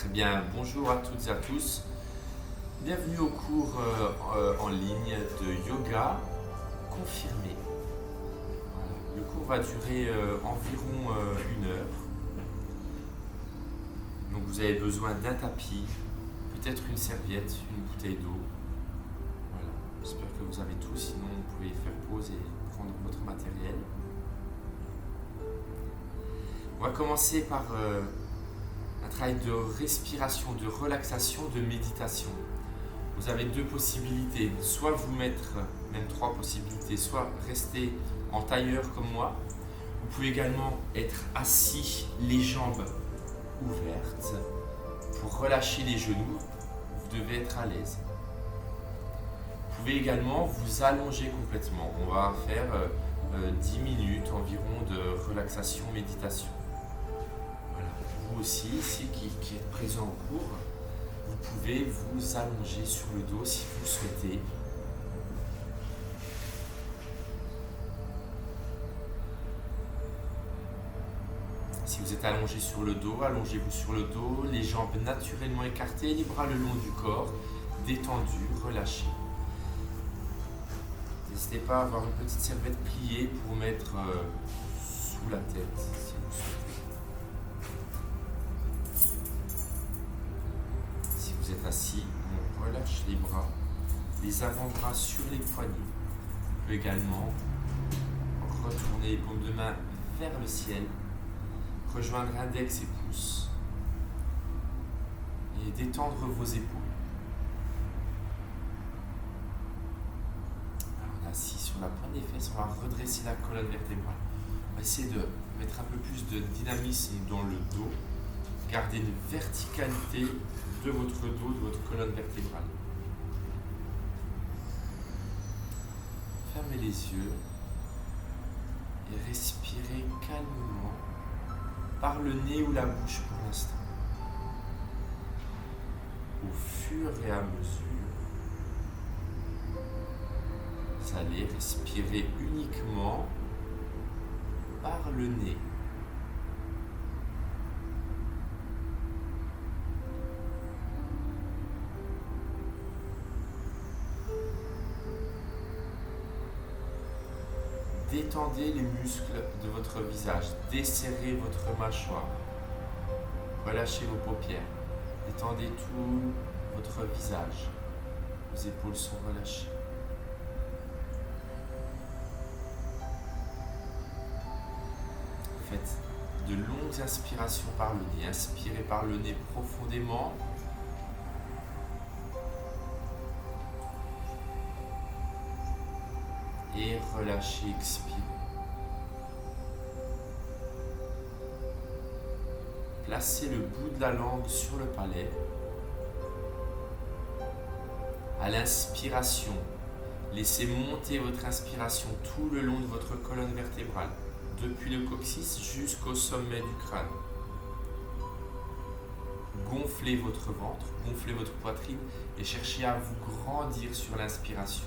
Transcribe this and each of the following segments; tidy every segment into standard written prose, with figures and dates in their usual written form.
Très bien, bonjour à toutes et à tous. Bienvenue au cours en ligne de yoga confirmé. Voilà. Le cours va durer environ 1 heure. Donc vous avez besoin d'un tapis, peut-être une serviette, une bouteille d'eau. Voilà. J'espère que vous avez tout, sinon vous pouvez faire pause et prendre votre matériel. On va commencer par un travail de respiration, de relaxation, de méditation. Vous avez deux possibilités, soit vous mettre, même trois possibilités, soit rester en tailleur comme moi. Vous pouvez également être assis, les jambes ouvertes. Pour relâcher les genoux, vous devez être à l'aise. Vous pouvez également vous allonger complètement. On va faire 10 minutes environ de relaxation, méditation. Voilà. Vous aussi, ici qui êtes présent au cours, vous pouvez vous allonger sur le dos si vous le souhaitez. Si vous êtes allongé sur le dos, allongez-vous sur le dos, les jambes naturellement écartées, les bras le long du corps, détendus, relâchés. N'hésitez pas à avoir une petite serviette pliée pour mettre sous la tête si vous souhaitez. Si vous êtes assis, on relâche les bras, les avant-bras sur les poignets. Vous pouvez également retourner les paumes de main vers le ciel, rejoindre index et pouce et détendre vos épaules. Alors on est assis sur la pointe des fesses, on va redresser la colonne vertébrale. On va essayer de mettre un peu plus de dynamisme dans le dos, garder une verticalité de votre dos, de votre colonne vertébrale. Fermez les yeux et respirez calmement par le nez ou la bouche pour l'instant. Au fur et à mesure, vous allez respirer uniquement par le nez. Détendez les muscles de votre visage, desserrez votre mâchoire, relâchez vos paupières, détendez tout votre visage, vos épaules sont relâchées. Faites de longues inspirations par le nez, inspirez par le nez profondément. Et relâchez, expirez. Placez le bout de la langue sur le palais. À l'inspiration, laissez monter votre inspiration tout le long de votre colonne vertébrale, depuis le coccyx jusqu'au sommet du crâne. Gonflez votre ventre, gonflez votre poitrine et cherchez à vous grandir sur l'inspiration.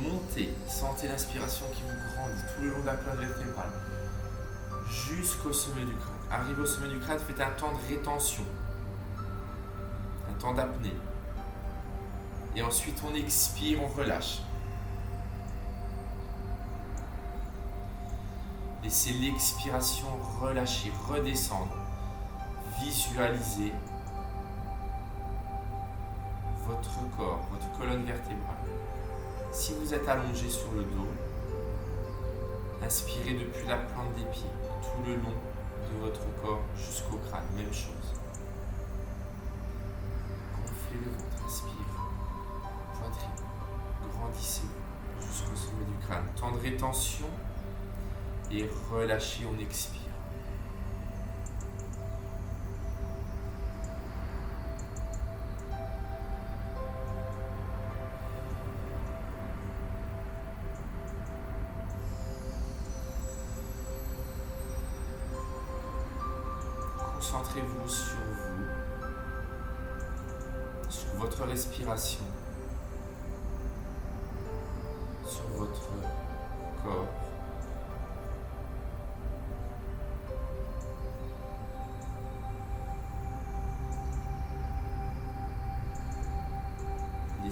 Montez, sentez l'inspiration qui vous grandit tout le long de la colonne vertébrale jusqu'au sommet du crâne. Arrivez au sommet du crâne, faites un temps de rétention, un temps d'apnée. Et ensuite on expire, on relâche. Laissez l'expiration relâcher, redescendre. Visualisez votre corps, votre colonne vertébrale. Si vous êtes allongé sur le dos, inspirez depuis la plante des pieds, tout le long de votre corps jusqu'au crâne, même chose. Gonflez le ventre, inspire, poitrine, grandissez jusqu'au sommet du crâne. Temps de rétention et relâchez, on expire. Concentrez-vous sur vous, sur votre respiration, sur votre corps.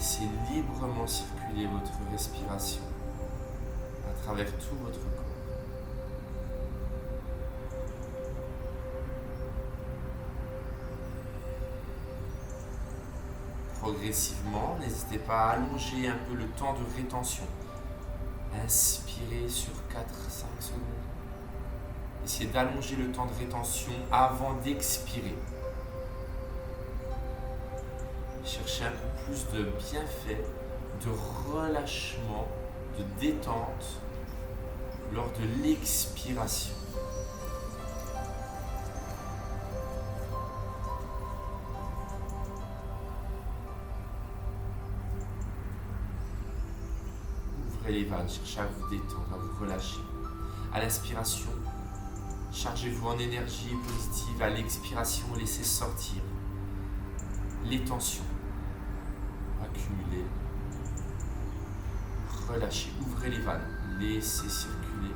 Laissez librement circuler votre respiration à travers tout votre corps. Progressivement, n'hésitez pas à allonger un peu le temps de rétention. Inspirez sur 4-5 secondes. Essayez d'allonger le temps de rétention avant d'expirer. Cherchez un peu plus de bienfait, de relâchement, de détente lors de l'expiration. Ouvrez les vannes, cherchez à vous détendre, à vous relâcher. À l'inspiration, chargez-vous en énergie positive. À l'expiration, laissez sortir les tensions accumulées. Relâchez, ouvrez les vannes, laissez circuler.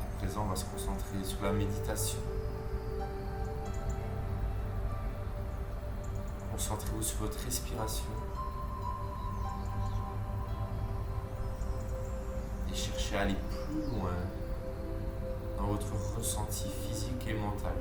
À présent, on va se concentrer sur la méditation. Concentrez-vous sur votre respiration et cherchez à aller plus loin dans votre ressenti physique et mental.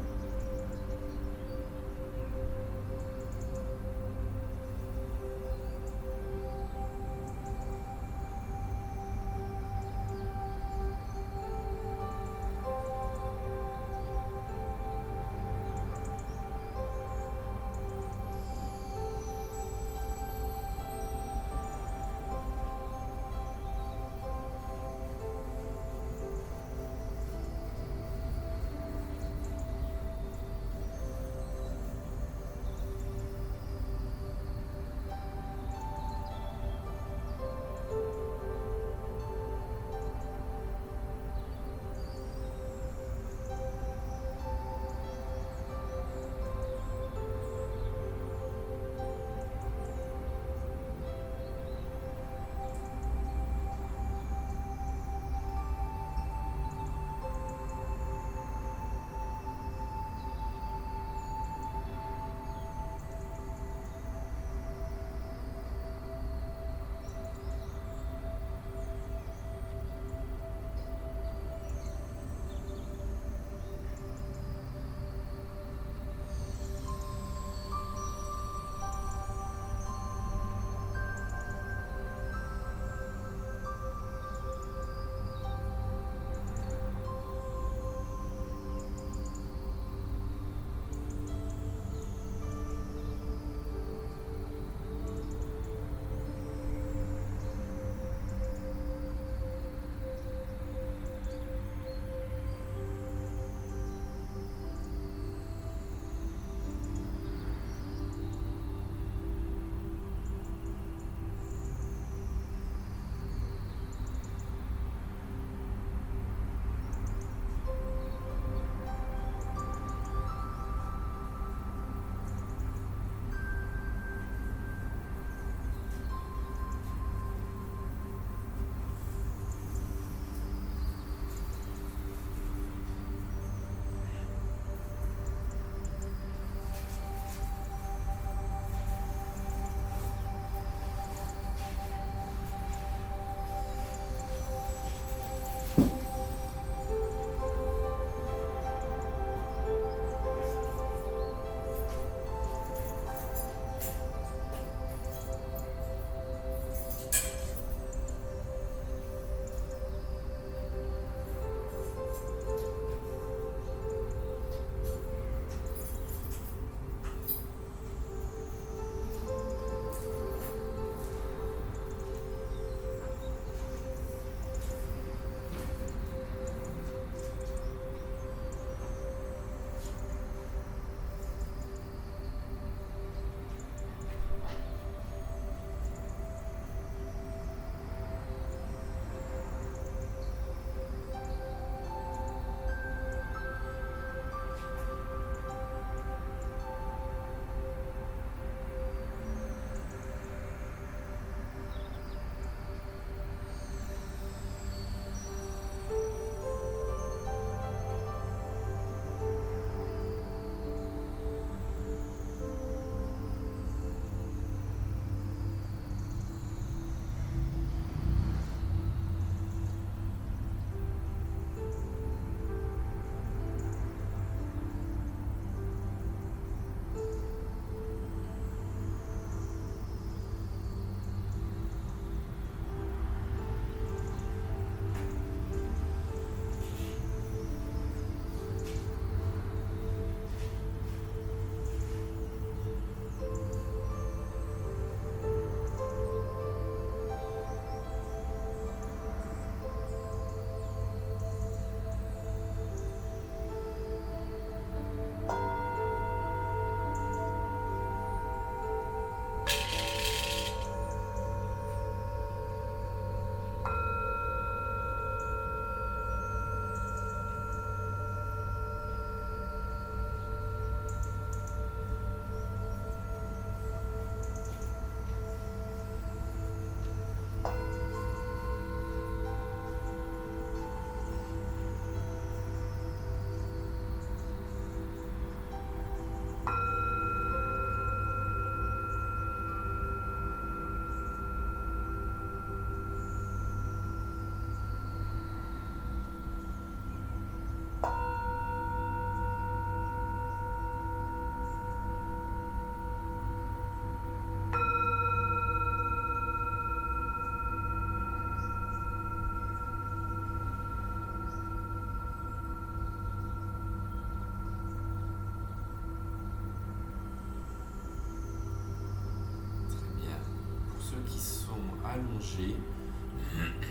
allongée.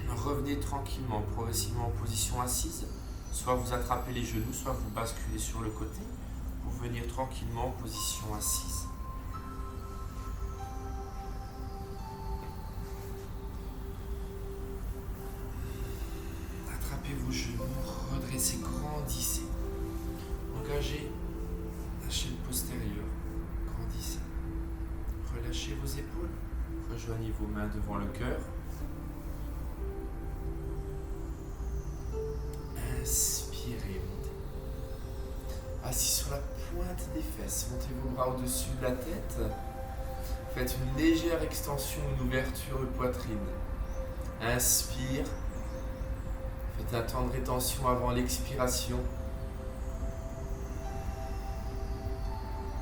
Revenez tranquillement, progressivement en position assise. Soit vous attrapez les genoux, soit vous basculez sur le côté pour venir tranquillement en position assise. Attrapez vos genoux, redressez, grandissez. Engagez, lâchez le postérieur, grandissez. Relâchez vos épaules, rejoignez vos mains devant le cœur. Inspirez, montez. Assis sur la pointe des fesses, montez vos bras au-dessus de la tête. Faites une légère extension, une ouverture de poitrine. Inspire. Faites un temps de rétention avant l'expiration.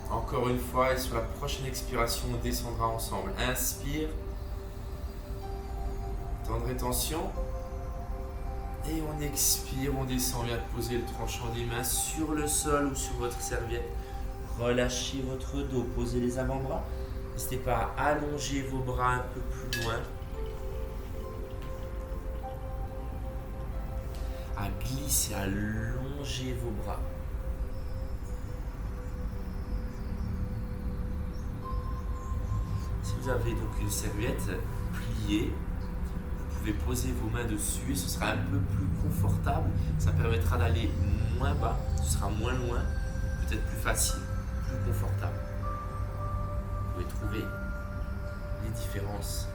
Encore une fois, et sur la prochaine expiration, on descendra ensemble. Inspire. Temps de rétention. Et on expire, on descend, vient de poser le tranchant des mains sur le sol ou sur votre serviette. Relâchez votre dos, posez les avant-bras. N'hésitez pas à allonger vos bras un peu plus loin. À glisser, à allonger vos bras. Si vous avez donc une serviette pliée, vous pouvez poser vos mains dessus et ce sera un peu plus confortable. Ça permettra d'aller moins bas, ce sera moins loin, peut-être plus facile, plus confortable. Vous pouvez trouver les différences.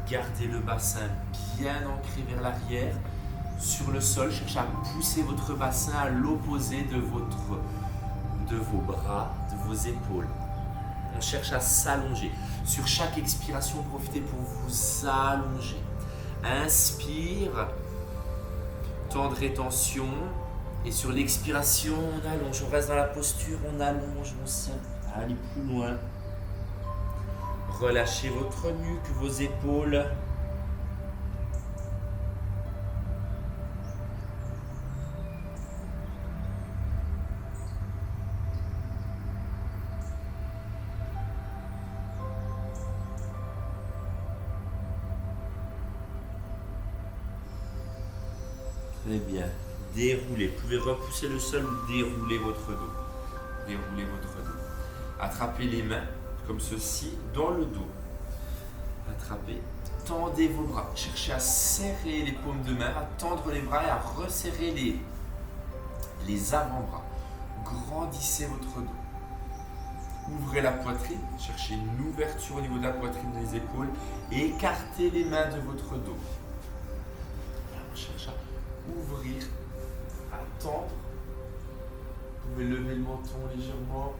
Gardez le bassin bien ancré vers l'arrière. Sur le sol, cherchez à pousser votre bassin à l'opposé de vos bras, de vos épaules. On cherche à s'allonger. Sur chaque expiration, profitez pour vous allonger. Inspire, temps de rétention. Et sur l'expiration, on allonge. On reste dans la posture, on allonge, on serre. Allez plus loin. Relâchez votre nuque, vos épaules. Très bien. Déroulez. Vous pouvez repousser le sol ou dérouler votre dos. Déroulez votre dos. Attrapez les mains comme ceci dans le dos. Attrapez. Tendez vos bras. Cherchez à serrer les paumes de main, à tendre les bras et à resserrer les avant-bras. Grandissez votre dos. Ouvrez la poitrine. Cherchez une ouverture au niveau de la poitrine des épaules et écartez les mains de votre dos. Alors, cherchez à ouvrir, à tendre. Vous pouvez lever le menton légèrement.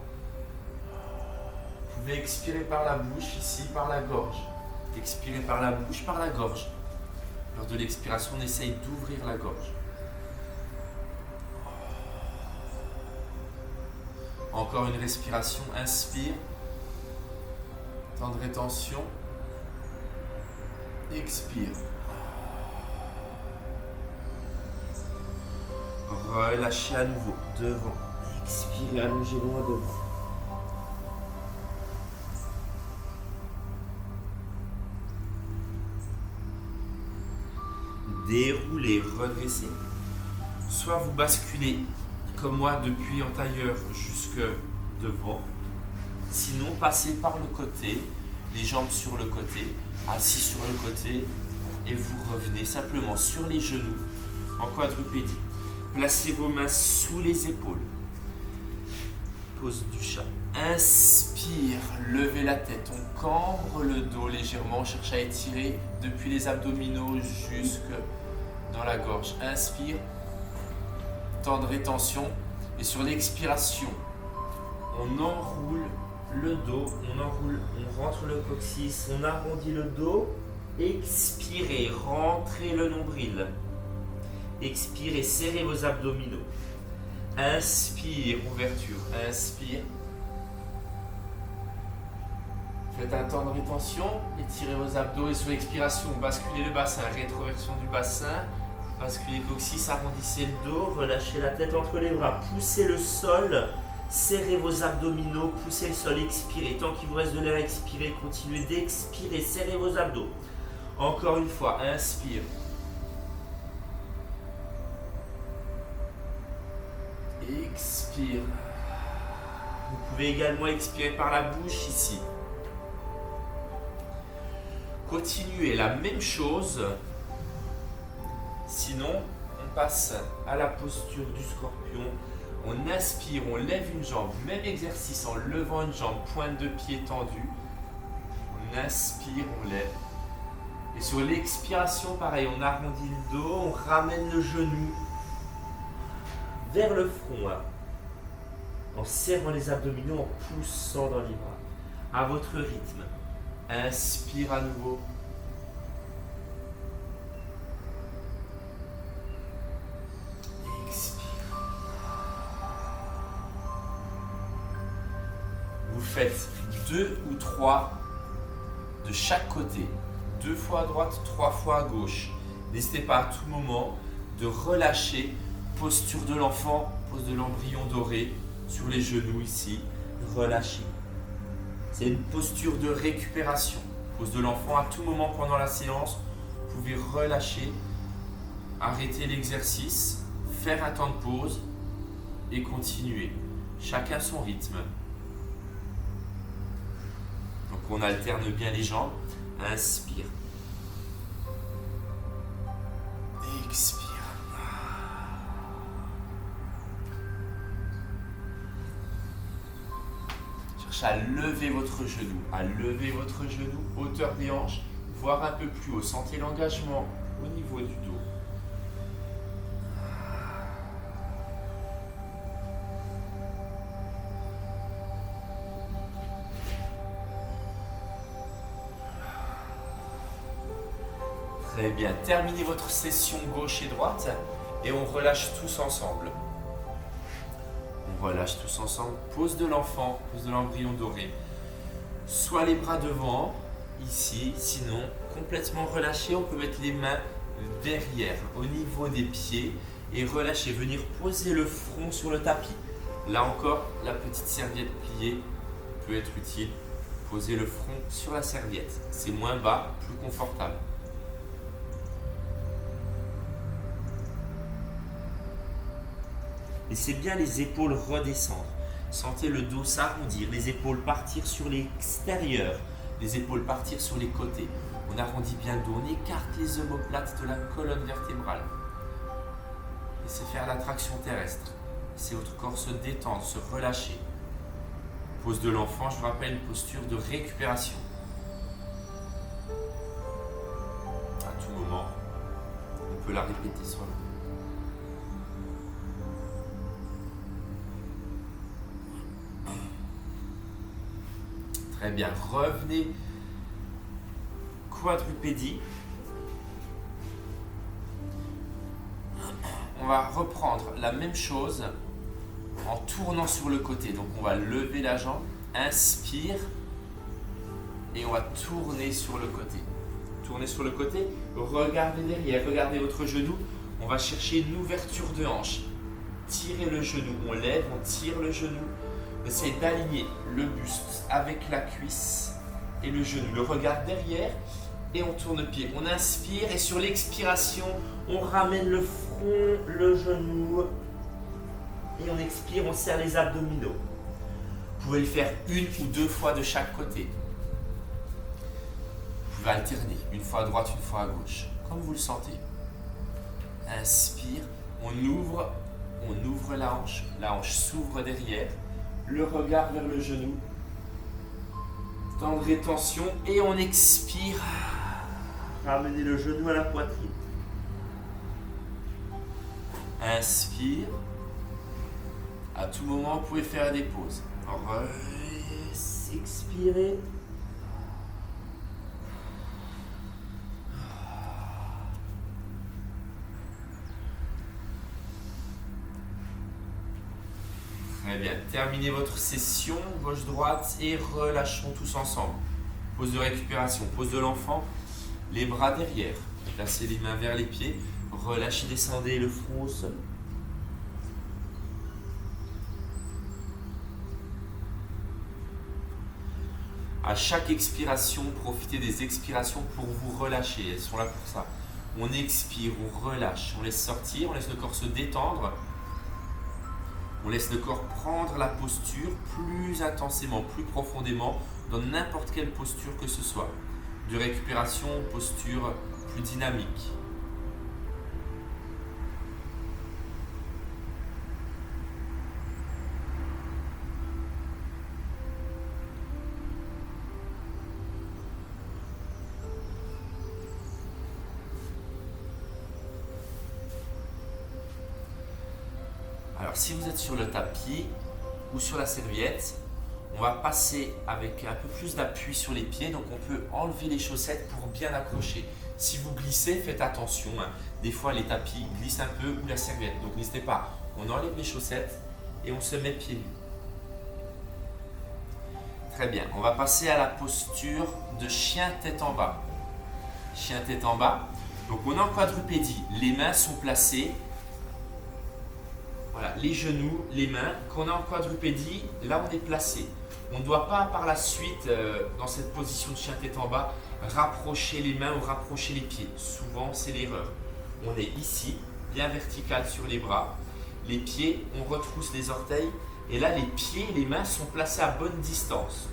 Vous pouvez expirer par la bouche, ici, par la gorge. Expirez par la bouche, par la gorge. Lors de l'expiration, on essaye d'ouvrir la gorge. Encore une respiration. Inspire. Temps de rétention. Expire. Relâchez à nouveau. Devant. Expirez, allongez loin devant. Déroulez, redressez. Soit vous basculez comme moi depuis en tailleur jusque devant. Sinon, passez par le côté, les jambes sur le côté, assis sur le côté et vous revenez simplement sur les genoux en quadrupédie. Placez vos mains sous les épaules. Pose du chat. Inspire, levez la tête. On cambre le dos légèrement. On cherche à étirer depuis les abdominaux jusque dans la gorge. Inspire. Temps de rétention. Et sur l'expiration, on enroule le dos. On rentre le coccyx. On arrondit le dos. Expirez, rentrez le nombril. Expirez, serrez vos abdominaux. Inspire, ouverture. Inspire. Faites un temps de rétention. Étirez vos abdos et sur l'expiration, basculez le bassin. Rétroversion du bassin. Basculez le coccyx, arrondissez le dos. Relâchez la tête entre les bras. Poussez le sol Serrez vos abdominaux, poussez le sol, expirez. Tant qu'il vous reste de l'air à expirer, continuez d'expirer, serrez vos abdos. Encore une fois, inspire. Expire. Vous pouvez également expirer par la bouche ici. Continuez la même chose. Sinon, on passe à la posture du scorpion. On inspire, on lève une jambe. Même exercice en levant une jambe, pointe de pied tendue. On inspire, on lève. Et sur l'expiration, pareil, on arrondit le dos, on ramène le genou vers le front, hein, en serrant les abdominaux, en poussant dans les bras. À votre rythme. Inspire à nouveau. Expire. Vous faites 2 ou 3 de chaque côté. 2 fois à droite, 3 fois à gauche. N'hésitez pas à tout moment de relâcher. Posture de l'enfant, pose de l'embryon doré sur les genoux ici. Relâchez. C'est une posture de récupération. Pose de l'enfant à tout moment pendant la séance. Vous pouvez relâcher, arrêter l'exercice, faire un temps de pause et continuer. Chacun son rythme. Donc on alterne bien les jambes. Inspire. Expire. À lever votre genou, hauteur des hanches, voire un peu plus haut. Sentez l'engagement au niveau du dos. Très bien, terminez votre session gauche et droite et on relâche tous ensemble. On relâche tous ensemble, pose de l'enfant, pose de l'embryon doré. Soit les bras devant, ici, sinon complètement relâché, on peut mettre les mains derrière, au niveau des pieds et relâcher, venir poser le front sur le tapis. Là encore, la petite serviette pliée peut être utile. Posez le front sur la serviette, c'est moins bas, plus confortable. Laissez bien les épaules redescendre. Sentez le dos s'arrondir, les épaules partir sur l'extérieur, les épaules partir sur les côtés. On arrondit bien le dos, on écarte les omoplates de la colonne vertébrale. Laissez faire la traction terrestre. Laissez votre corps se détendre, se relâcher. Pose de l'enfant, je vous rappelle, une posture de récupération. À tout moment, on peut la répéter soi-même. Très bien, revenez quadrupédie. On va reprendre la même chose en tournant sur le côté. Donc on va lever la jambe, inspire et on va tourner sur le côté. Tournez sur le côté, regardez derrière, regardez votre genou. On va chercher une ouverture de hanche. Tirez le genou, on lève, on tire le genou. Essayez d'aligner le buste avec la cuisse et le genou. Le regard derrière et on tourne le pied. On inspire et sur l'expiration, on ramène le front, le genou et on expire, on serre les abdominaux. Vous pouvez le faire 1 ou 2 fois de chaque côté. Vous pouvez alterner, une fois à droite, une fois à gauche, comme vous le sentez. Inspire, on ouvre la hanche s'ouvre derrière. Le regard vers le genou, tendre et tension et on expire, ramenez le genou à la poitrine. Inspire, à tout moment vous pouvez faire des pauses. Expirez. Très bien, terminez votre session gauche-droite et relâchons tous ensemble. Pose de récupération, pose de l'enfant, les bras derrière. Placez les mains vers les pieds, relâchez, descendez le front au sol. À chaque expiration, profitez des expirations pour vous relâcher. Elles sont là pour ça. On expire, on relâche, on laisse sortir, on laisse le corps se détendre. On laisse le corps prendre la posture plus intensément, plus profondément, dans n'importe quelle posture que ce soit. De récupération, posture plus dynamique. Alors si vous êtes sur le tapis ou sur la serviette, on va passer avec un peu plus d'appui sur les pieds, donc on peut enlever les chaussettes pour bien accrocher. Si vous glissez, faites attention, hein. Des fois les tapis glissent un peu ou la serviette, donc n'hésitez pas, on enlève les chaussettes et on se met pieds nus. Très bien, on va passer à la posture de chien tête en bas. Chien tête en bas, donc on est en quadrupédie, les mains sont placées. Voilà, les genoux, les mains. Quand on est en quadrupédie, là on est placé. On ne doit pas par la suite, dans cette position de chien tête en bas, rapprocher les mains ou rapprocher les pieds. Souvent c'est l'erreur. On est ici, bien vertical sur les bras. Les pieds, on retrousse les orteils. Et là les pieds et les mains sont placés à bonne distance.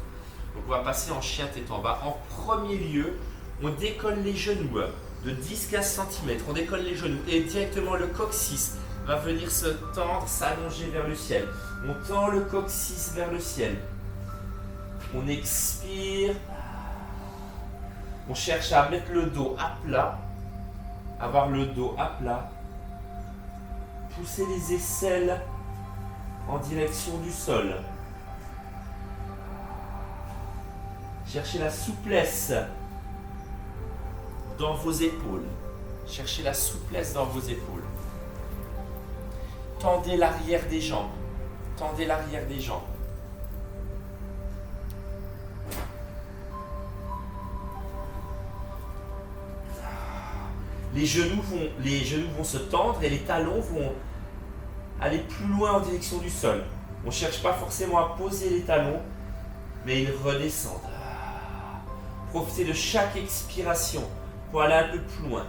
Donc on va passer en chien tête en bas. En premier lieu, on décolle les genoux de 10-15 cm. On décolle les genoux et directement le coccyx va venir se tendre, s'allonger vers le ciel. On tend le coccyx vers le ciel. On expire. On cherche à mettre le dos à plat. Avoir le dos à plat. Pousser les aisselles en direction du sol. Cherchez la souplesse dans vos épaules. Cherchez la souplesse dans vos épaules. Tendez l'arrière des jambes. Tendez l'arrière des jambes. Les genoux vont se tendre et les talons vont aller plus loin en direction du sol. On ne cherche pas forcément à poser les talons, mais ils redescendent. Profitez de chaque expiration pour aller un peu plus loin.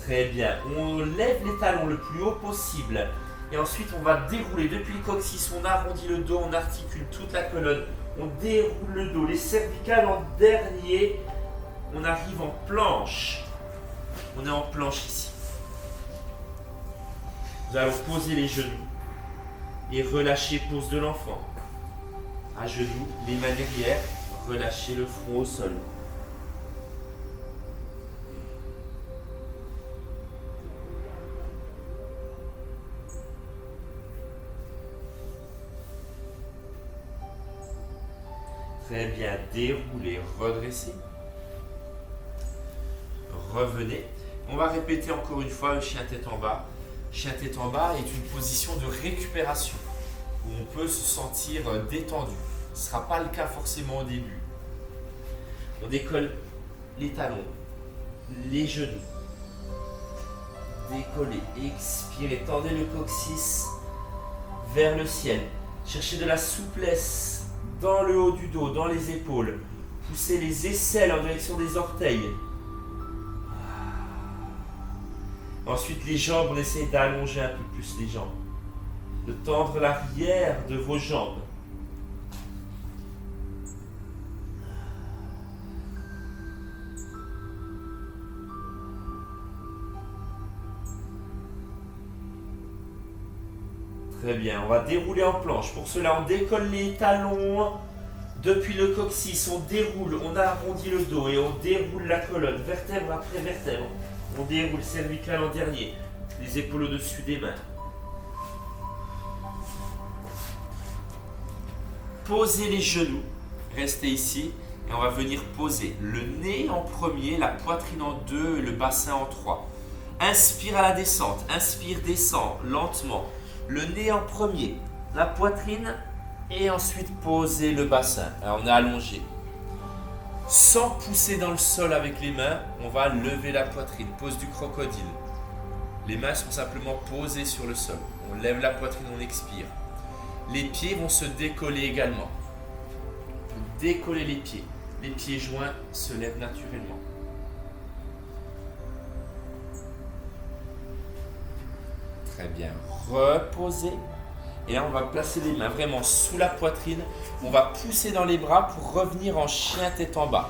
Très bien. On lève les talons le plus haut possible. Et ensuite, on va dérouler depuis le coccyx. On arrondit le dos, on articule toute la colonne. On déroule le dos. Les cervicales en dernier. On arrive en planche. On est en planche ici. Nous allons poser les genoux. Et relâcher, pose de l'enfant. À genoux, les mains derrière. Relâchez le front au sol. Très bien, déroulez, redressez. Revenez. On va répéter encore une fois le chien tête en bas. Chien tête en bas est une position de récupération où on peut se sentir détendu. Ce ne sera pas le cas forcément au début. On décolle les talons, les genoux. Décollez, expirez, tendez le coccyx vers le ciel. Cherchez de la souplesse dans le haut du dos, dans les épaules. Poussez les aisselles en direction des orteils. Ensuite, les jambes, on essaie d'allonger un peu plus les jambes. De tendre l'arrière de vos jambes. Très bien, on va dérouler en planche. Pour cela, on décolle les talons depuis le coccyx. On déroule, on arrondit le dos et on déroule la colonne, vertèbre après vertèbre. On déroule cervical en dernier, les épaules au-dessus des mains. Posez les genoux, restez ici et on va venir poser le nez en premier, la poitrine en deux, le bassin en trois. Inspire à la descente, inspire, descend lentement. Le nez en premier, la poitrine et ensuite poser le bassin. Alors on est allongé. Sans pousser dans le sol avec les mains, on va lever la poitrine, pose du crocodile. Les mains sont simplement posées sur le sol. On lève la poitrine, on expire. Les pieds vont se décoller également. Décoller les pieds. Les pieds joints se lèvent naturellement. Très bien. Reposez. Et là, on va placer les mains vraiment sous la poitrine. On va pousser dans les bras pour revenir en chien tête en bas.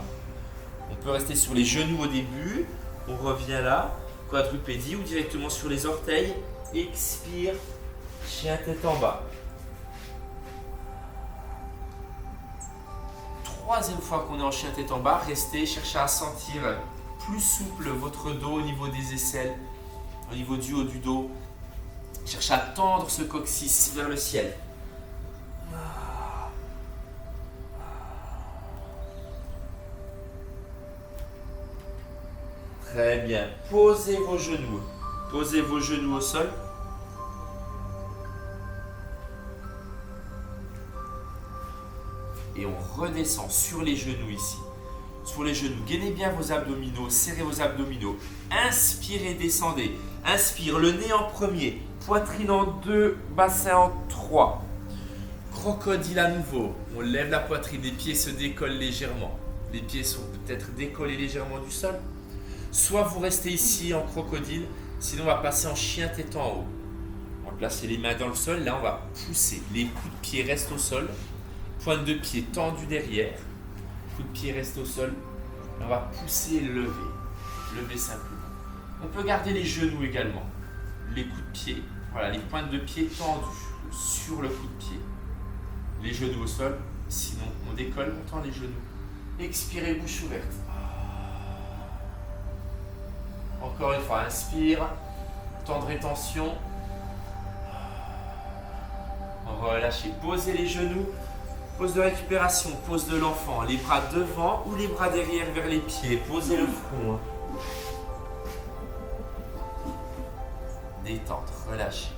On peut rester sur les genoux au début. On revient là. Quadrupédie ou directement sur les orteils. Expire. Chien tête en bas. Troisième fois qu'on est en chien tête en bas, restez, cherchez à sentir plus souple votre dos au niveau des aisselles, au niveau du haut du dos. Cherchez à tendre ce coccyx vers le ciel. Très bien. Posez vos genoux. Posez vos genoux au sol. Et on redescend sur les genoux ici. Sur les genoux, gainez bien vos abdominaux, serrez vos abdominaux. Inspirez, descendez. Inspire, le nez en premier, poitrine en 2, bassin en 3. Crocodile à nouveau. On lève la poitrine, les pieds se décollent légèrement. Les pieds sont peut-être décollés légèrement du sol. Soit vous restez ici en crocodile, sinon on va passer en chien tête en haut. On va placer les mains dans le sol, là on va pousser. Les coups de pied restent au sol. Pointe de pied tendue derrière. Coup de pied reste au sol. On va pousser et lever. Lever simplement. On peut garder les genoux également. Les coups de pied. Voilà, les pointes de pied tendues sur le coup de pied. Les genoux au sol. Sinon, on décolle, on tend les genoux. Expirez, bouche ouverte. Encore une fois, inspire. Temps de rétention. Relâchez. Posez les genoux. Pose de récupération, pose de l'enfant, les bras devant ou les bras derrière vers les pieds. Posez le front. Détente, relâchez.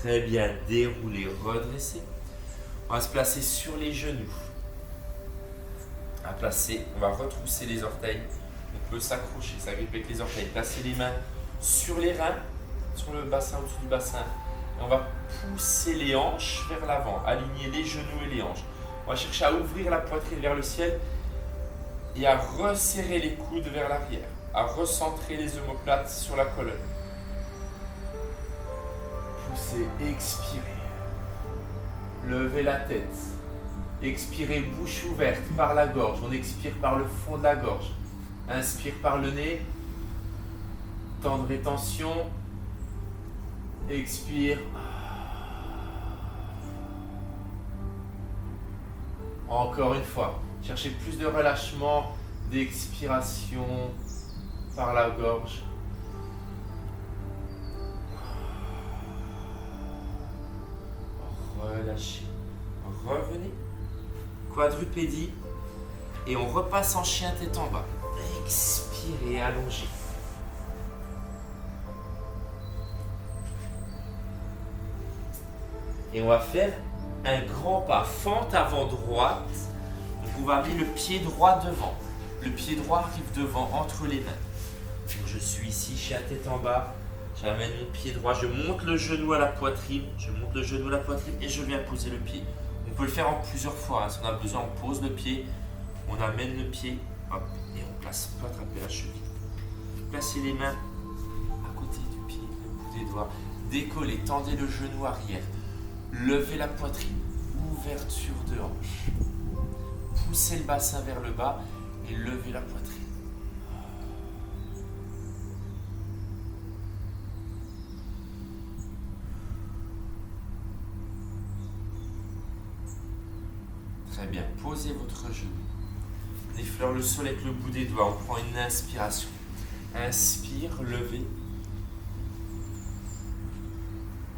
Très bien, déroulez, redressez. On va se placer sur les genoux. À placer, on va retrousser les orteils. On peut s'accrocher, s'agripper avec les orteils. Placer les mains sur les reins, sur le bassin, au-dessus du bassin. Et on va pousser les hanches vers l'avant, aligner les genoux et les hanches. On va chercher à ouvrir la poitrine vers le ciel et à resserrer les coudes vers l'arrière, à recentrer les omoplates sur la colonne. Poussez, expirez. Levez la tête. Expirez, bouche ouverte par la gorge. On expire par le fond de la gorge. Inspire par le nez. Temps de rétention. Expire. Encore une fois. Cherchez plus de relâchement, d'expiration par la gorge. Relâchez. Revenez. Quadrupédie. Et on repasse en chien tête en bas. Expirez, allongez. Et on va faire un grand pas. Fente avant droite. Donc on va mettre le pied droit devant. Le pied droit arrive devant, entre les mains. Donc je suis ici, chien tête en bas. J'amène mon pied droit, je monte le genou à la poitrine, et je viens poser le pied. On peut le faire en plusieurs fois, hein. Si on a besoin, on pose le pied, on amène le pied, hop, et on place, on peut attraper la cheville. Placez les mains à côté du pied, le bout des doigts, décollez, tendez le genou arrière, levez la poitrine, ouverture de hanche, poussez le bassin vers le bas et levez la poitrine. Très bien, posez votre genou. On effleure le sol avec le bout des doigts. On prend une inspiration. Inspire, levez.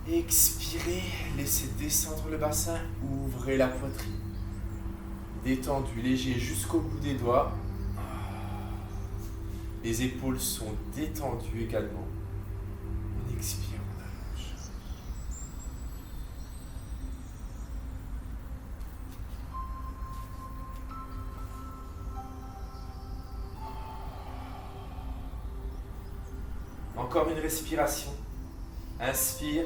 Expirez, laissez descendre le bassin. Ouvrez la poitrine. Détendu, léger jusqu'au bout des doigts. Les épaules sont détendues également. On expire, on allonge. Encore une respiration. Inspire.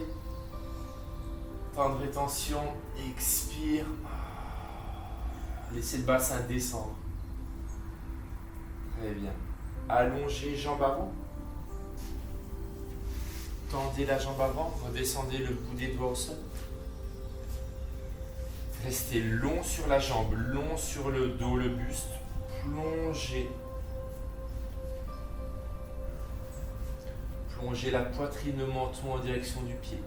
Temps de rétention. Expire. Laissez le bassin descendre. Très bien. Allongez jambes avant. Tendez la jambe avant. Redescendez le bout des doigts au sol. Restez long sur la jambe, long sur le dos, le buste. Plongez. Plongez la poitrine, le menton en direction du pied.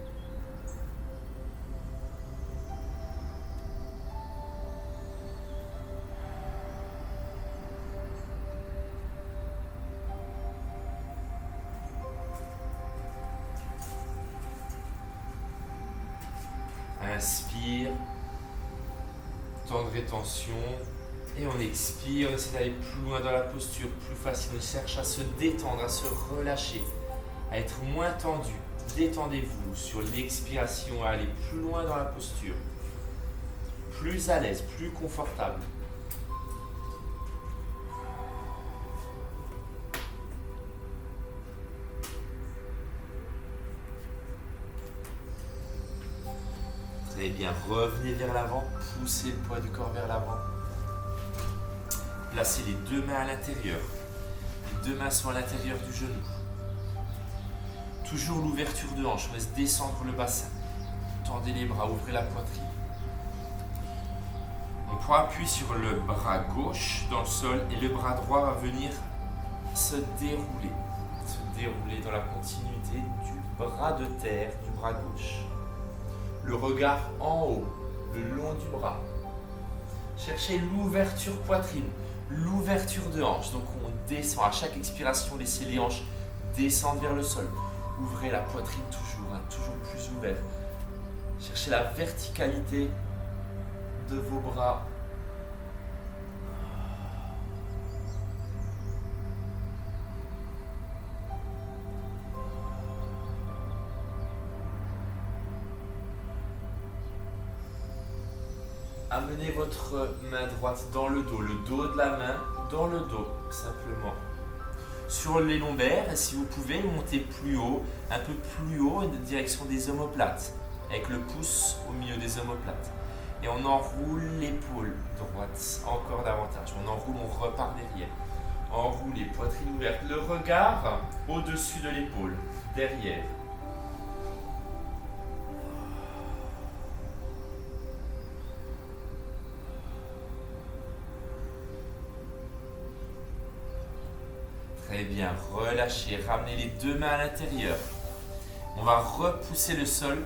Inspire, temps de rétention, et on expire, on essaie d'aller plus loin dans la posture, plus facile, on cherche à se détendre, à se relâcher, à être moins tendu. Détendez-vous sur l'expiration, à aller plus loin dans la posture, plus à l'aise, plus confortable. Très bien, revenez vers l'avant, poussez le poids du corps vers l'avant. Placez les deux mains à l'intérieur. Les deux mains sont à l'intérieur du genou. Toujours l'ouverture de hanche, on laisse descendre le bassin. Tendez les bras, ouvrez la poitrine. On prend appui sur le bras gauche dans le sol et le bras droit va venir se dérouler. Se dérouler dans la continuité du bras de terre du bras gauche. Le regard en haut, le long du bras. Cherchez l'ouverture poitrine, l'ouverture de hanche. Donc on descend à chaque expiration, laissez les hanches descendre vers le sol. Ouvrez la poitrine toujours, toujours plus ouvert. Cherchez la verticalité de vos bras. Amenez votre main droite dans le dos de la main dans le dos, simplement. Sur les lombaires, et si vous pouvez, montez plus haut, un peu plus haut, en direction des omoplates, avec le pouce au milieu des omoplates. Et on enroule l'épaule droite encore davantage. On enroule, on repart derrière. Enroulez, poitrine ouverte. Le regard au-dessus de l'épaule, derrière. Très bien, relâchez, ramenez les deux mains à l'intérieur. On va repousser le sol,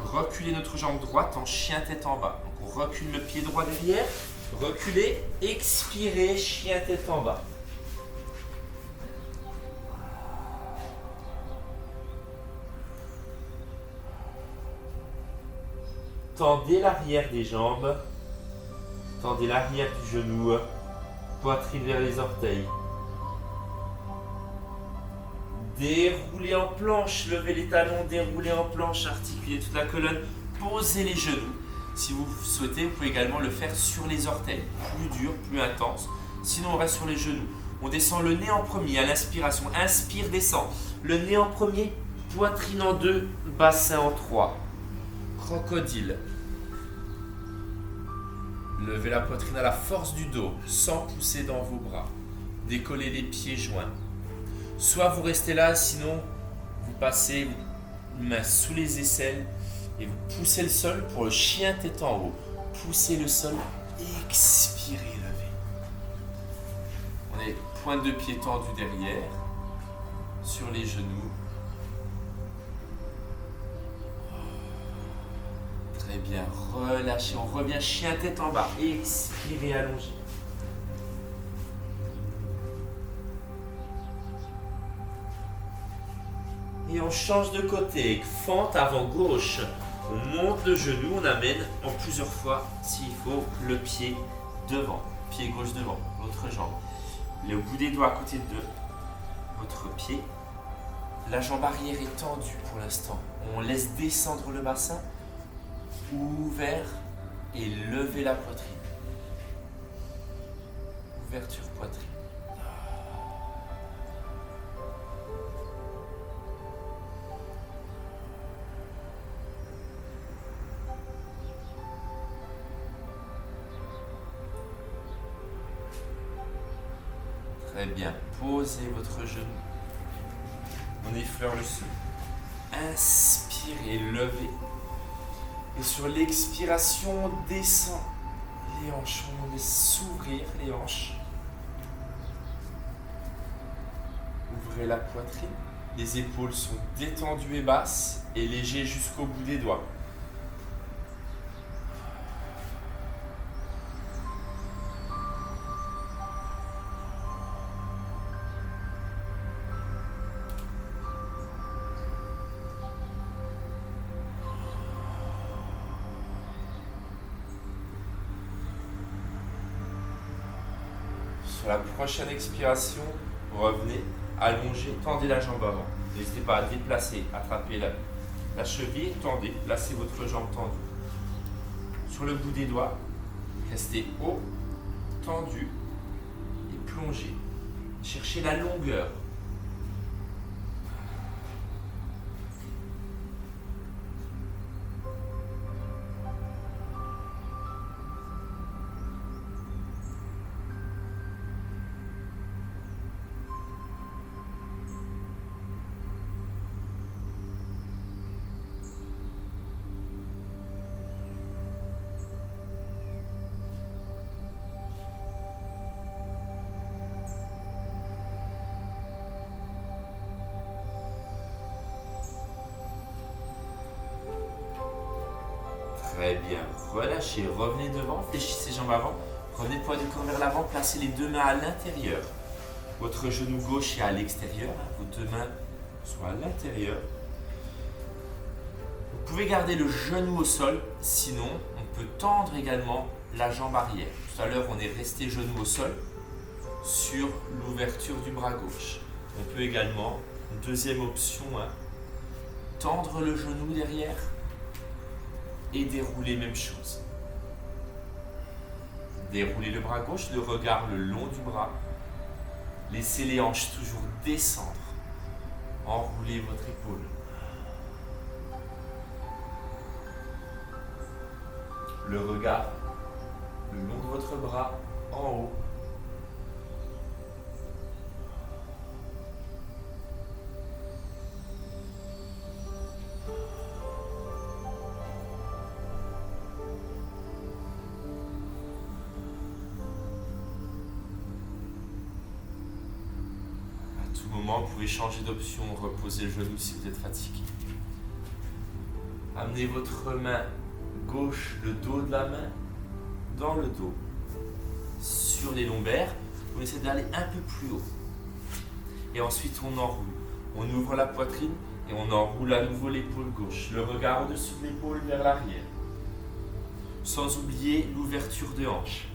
reculer notre jambe droite en chien tête en bas. Donc on recule le pied droit derrière, reculez, expirez, chien tête en bas. Tendez l'arrière des jambes, tendez l'arrière du genou, poitrine vers les orteils. Déroulez en planche, levez les talons, déroulez en planche, articulez toute la colonne, posez les genoux. Si vous souhaitez, vous pouvez également le faire sur les orteils, plus dur, plus intense. Sinon, on reste sur les genoux. On descend le nez en premier à l'inspiration. Inspire, descend. Le nez en premier, poitrine en 2, bassin en 3. Crocodile. Levez la poitrine à la force du dos, sans pousser dans vos bras. Décollez les pieds joints. Soit vous restez là, sinon vous passez une main sous les aisselles et vous poussez le sol pour le chien tête en haut. Poussez le sol, expirez, levez. On est pointe de pied tendue derrière, sur les genoux. Très bien, relâchez, on revient chien tête en bas. Expirez, allongez. Et on change de côté, fente avant gauche. On monte le genou, on amène en plusieurs fois, s'il faut, le pied devant. Pied gauche devant, l'autre jambe. Le bout des doigts à côté de deux. votre pied. La jambe arrière est tendue pour l'instant. On laisse descendre le bassin, ouvert et lever la poitrine. Ouverture poitrine. Très bien. Posez votre genou. On effleure le sol. Inspirez, levez. Et sur l'expiration, on descend les hanches. On laisse s'ouvrir les hanches. Ouvrez la poitrine. Les épaules sont détendues et basses et légers jusqu'au bout des doigts. Sur la prochaine expiration, revenez, allongez, tendez la jambe avant. N'hésitez pas à déplacer, attraper la cheville, tendez, placez votre jambe tendue. Sur le bout des doigts, restez haut, tendu et plongez. Cherchez la longueur. Très bien, relâchez, revenez devant, fléchissez jambes avant, revenez poids du corps vers l'avant, placez les deux mains à l'intérieur. Votre genou gauche est à l'extérieur, vos deux mains sont à l'intérieur. Vous pouvez garder le genou au sol, sinon on peut tendre également la jambe arrière. Tout à l'heure on est resté genou au sol sur l'ouverture du bras gauche. On peut également, une deuxième option, tendre le genou derrière et dérouler, même chose. Déroulez le bras gauche, le regard le long du bras. Laissez les hanches toujours descendre. Enroulez votre épaule. Le regard le long de votre bras en haut. Vous pouvez changer d'option, reposer le genou si vous êtes fatigué. Amenez votre main gauche, le dos de la main, dans le dos, sur les lombaires. Vous essayez d'aller un peu plus haut. Et ensuite on enroule. On ouvre la poitrine et on enroule à nouveau l'épaule gauche. Le regard au-dessus de l'épaule vers l'arrière. Sans oublier l'ouverture de hanche.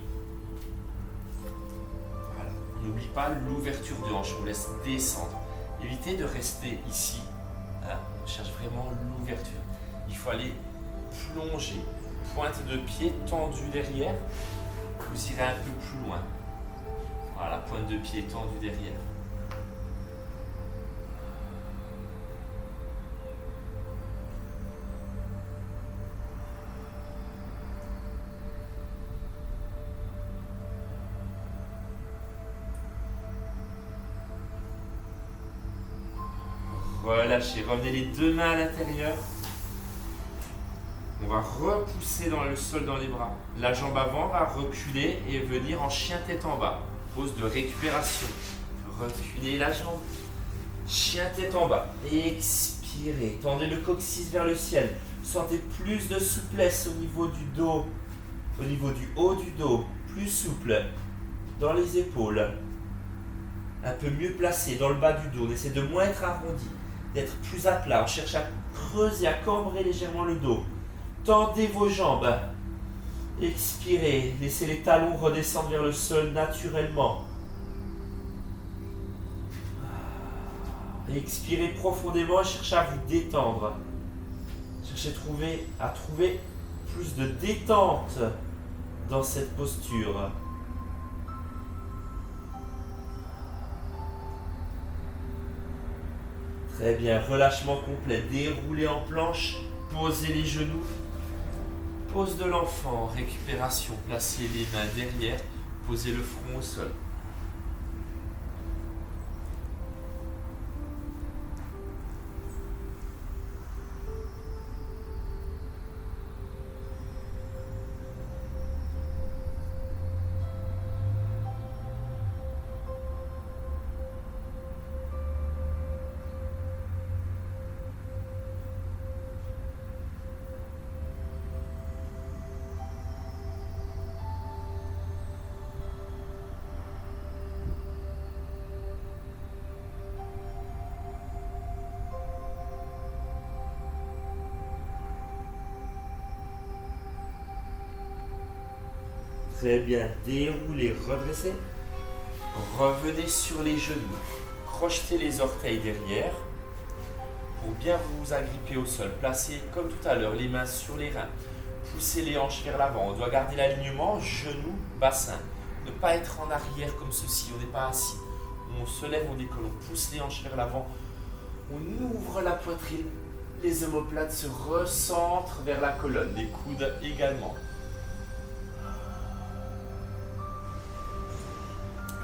N'oublie pas l'ouverture de hanche, on laisse descendre. Évitez de rester ici. On cherche vraiment l'ouverture. Il faut aller plonger. Pointe de pied tendue derrière. Vous irez un peu plus loin. Voilà, pointe de pied tendue derrière. Relâchez, revenez les deux mains à l'intérieur. On va repousser dans le sol dans les bras. La jambe avant va reculer et venir en chien tête en bas. Pose de récupération. Reculez la jambe. Chien tête en bas. Expirez. Tendez le coccyx vers le ciel. Sentez plus de souplesse au niveau du dos. Au niveau du haut du dos. Plus souple. Dans les épaules. Un peu mieux placé dans le bas du dos. On essaie de moins être arrondi. D'être plus à plat. On cherche à creuser, à cambrer légèrement le dos. Tendez vos jambes. Expirez. Laissez les talons redescendre vers le sol naturellement. Expirez profondément et cherchez à vous détendre. Cherchez à trouver plus de détente dans cette posture. Très bien, relâchement complet. Déroulez en planche, posez les genoux. Pose de l'enfant, récupération. Placez les mains derrière, posez le front au sol. Très bien, déroulez, redressez. Revenez sur les genoux. Crochetez les orteils derrière pour bien vous agripper au sol. Placez comme tout à l'heure les mains sur les reins. Poussez les hanches vers l'avant. On doit garder l'alignement genoux, bassin. Ne pas être en arrière comme ceci. On n'est pas assis. On se lève, on décolle. On pousse les hanches vers l'avant. On ouvre la poitrine. Les omoplates se recentrent vers la colonne. Les coudes également.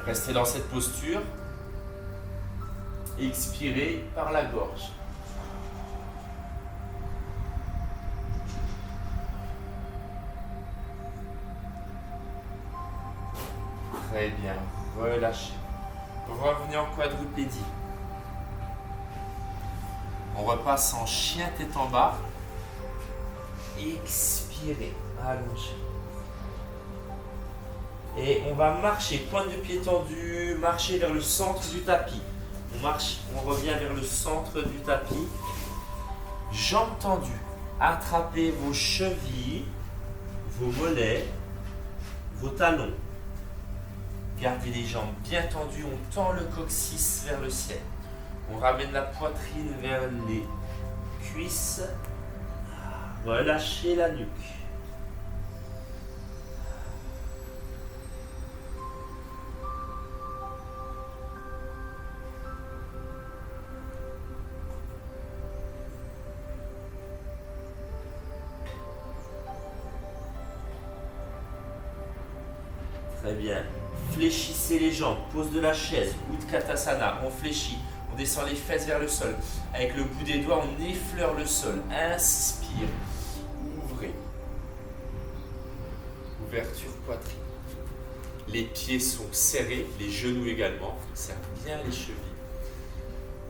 Restez dans cette posture. Expirez par la gorge. Très bien, relâchez. Revenez en quadrupédie. On repasse en chien tête en bas. Expirez, allongez. Et on va marcher, pointe de pied tendue, marcher vers le centre du tapis. On marche, on revient vers le centre du tapis. Jambes tendues. Attrapez vos chevilles, vos mollets, vos talons. Gardez les jambes bien tendues, on tend le coccyx vers le ciel. On ramène la poitrine vers les cuisses. Relâchez la nuque. Très bien. Fléchissez les jambes, pose de la chaise, Utkatasana, on fléchit, on descend les fesses vers le sol. Avec le bout des doigts, on effleure le sol. Inspire, ouvrez. Ouverture poitrine. Les pieds sont serrés, les genoux également, serrez bien les chevilles.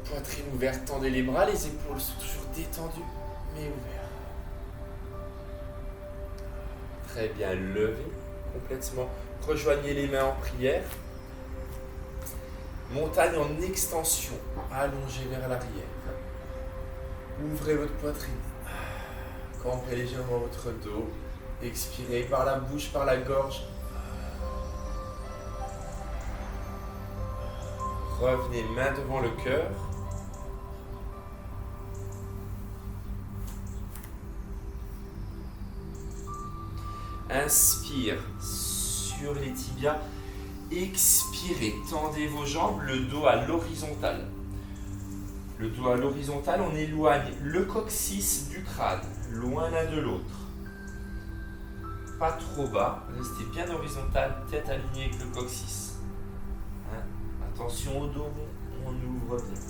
Poitrine ouverte, tendez les bras, les épaules sont toujours détendues, mais ouvertes. Très bien, levez complètement. Rejoignez les mains en prière. Montagne en extension. Allongez vers l'arrière. Ouvrez votre poitrine. Campez légèrement votre dos. Expirez par la bouche, par la gorge. Revenez main devant le cœur. Inspire sur les tibias. Expirez, tendez vos jambes, le dos à l'horizontale. Le dos à l'horizontale, on éloigne le coccyx du crâne, loin l'un de l'autre. Pas trop bas, restez bien horizontal, tête alignée avec le coccyx. Attention au dos, on ouvre bien.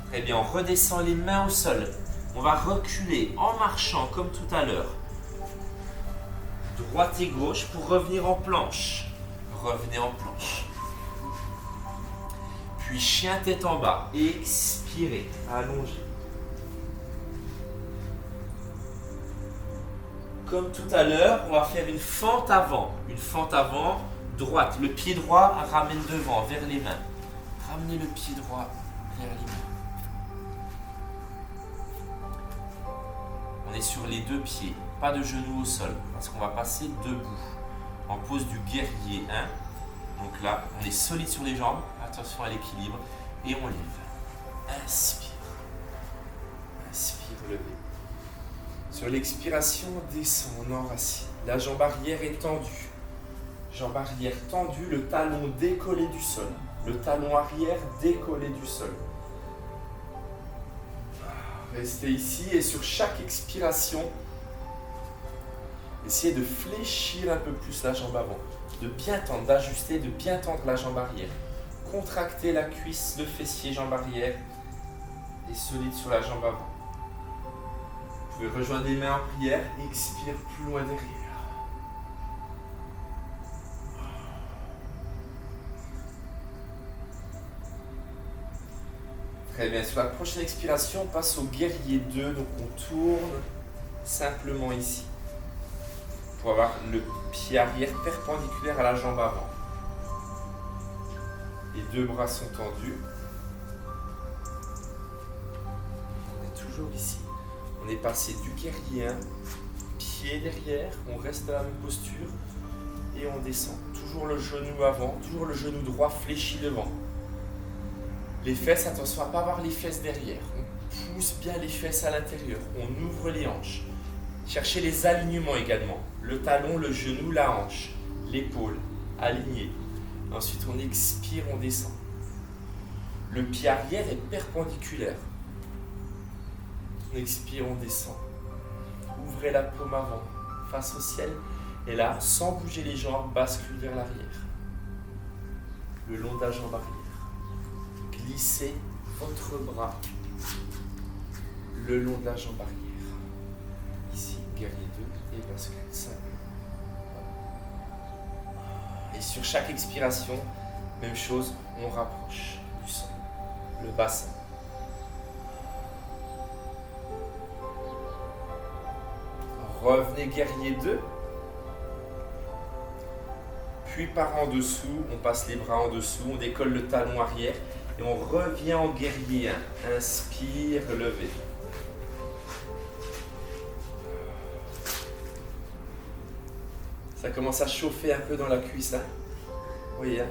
Très bien, on redescend les mains au sol. On va reculer en marchant comme tout à l'heure. Droite et gauche pour revenir en planche. Revenez en planche. Puis chien tête en bas. Expirez. Allongez. Comme tout à l'heure, on va faire une fente avant. Une fente avant, droite. Le pied droit ramène devant, vers les mains. Ramenez le pied droit vers les mains. On est sur les deux pieds. Pas de genoux au sol, parce qu'on va passer debout. En pose du guerrier 1. Donc là, on est solide sur les jambes. Attention à l'équilibre. Et on lève. Inspire. Inspire, levez. Sur l'expiration, on descend, on enracine. La jambe arrière est tendue. Jambe arrière tendue, le talon décollé du sol. Le talon arrière décollé du sol. Restez ici et sur chaque expiration, essayez de fléchir un peu plus la jambe avant. De bien tendre, d'ajuster, de bien tendre la jambe arrière. Contractez la cuisse, le fessier, jambe arrière et solide sur la jambe avant. Vous pouvez rejoindre les mains en prière et expire plus loin derrière. Très bien, sur la prochaine expiration, on passe au guerrier 2, donc on tourne simplement ici pour avoir le pied arrière perpendiculaire à la jambe avant. Les deux bras sont tendus. On est toujours ici. On est passé du guerrier 1, pied derrière, on reste dans la même posture et on descend. Toujours le genou avant, toujours le genou droit fléchi devant. Les fesses, attention à ne pas avoir les fesses derrière. On pousse bien les fesses à l'intérieur. On ouvre les hanches. Cherchez les alignements également. Le talon, le genou, la hanche, l'épaule, alignée. Ensuite, on expire, on descend. Le pied arrière est perpendiculaire. On expire, on descend. Ouvrez la paume avant, face au ciel. Et là, sans bouger les jambes, bascule vers l'arrière. Le long de la jambe arrière. Glissez votre bras le long de la jambe arrière. Ici, guerrier 2 et bascule 5. Et sur chaque expiration, même chose, on rapproche du sol, le bassin. Revenez guerrier 2. Puis par en dessous, on passe les bras en dessous, on décolle le talon arrière. Et on revient en guerrier 1. Inspire, levez. Ça commence à chauffer un peu dans la cuisse. Hein? Vous voyez, hein?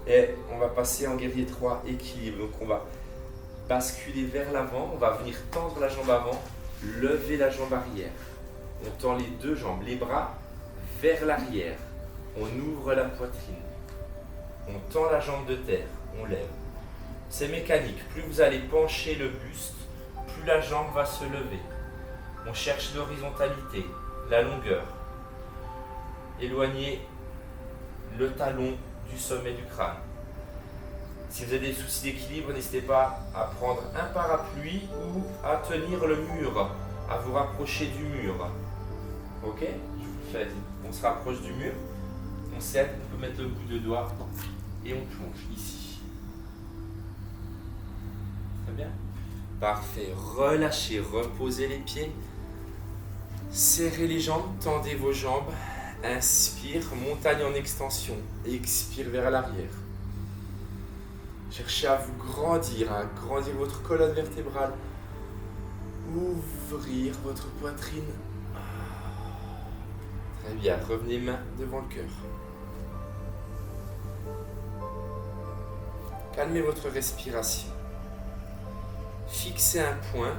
Et on va passer en guerrier 3, équilibre. Donc on va basculer vers l'avant. On va venir tendre la jambe avant, lever la jambe arrière. On tend les deux jambes, les bras vers l'arrière. On ouvre la poitrine. On tend la jambe de terre. On lève. C'est mécanique, plus vous allez pencher le buste, plus la jambe va se lever. On cherche l'horizontalité, la longueur. Éloignez le talon du sommet du crâne. Si vous avez des soucis d'équilibre, n'hésitez pas à prendre un parapluie ou à tenir le mur, à vous rapprocher du mur. Ok? Je vous fais. On se rapproche du mur, on serre, on peut mettre le bout de doigt et on plonge ici. Bien. Parfait. Relâchez, reposez les pieds. Serrez les jambes, tendez vos jambes. Inspire, montagne en extension. Expire vers l'arrière. Cherchez à vous grandir, à grandir votre colonne vertébrale. Ouvrir votre poitrine. Très bien. Revenez main devant le cœur. Calmez votre respiration. Fixez un point,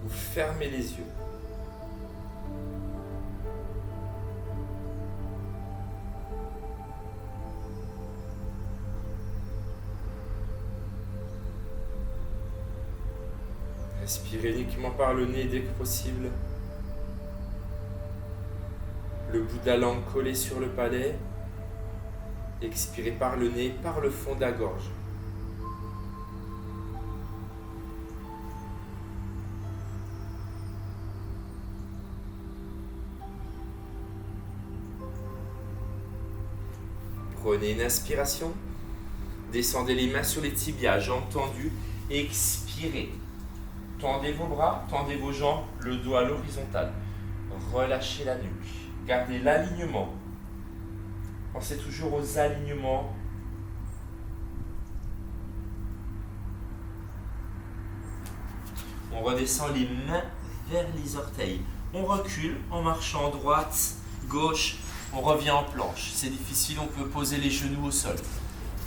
vous fermez les yeux. Respirez uniquement par le nez dès que possible. Le bout de la langue collé sur le palais. Expirez par le nez, par le fond de la gorge. Prenez une inspiration, descendez les mains sur les tibias, jambes tendues, expirez. Tendez vos bras, tendez vos jambes, le dos à l'horizontale. Relâchez la nuque, gardez l'alignement. Pensez toujours aux alignements. On redescend les mains vers les orteils. On recule en marchant droite, gauche. On revient en planche. C'est difficile, on peut poser les genoux au sol.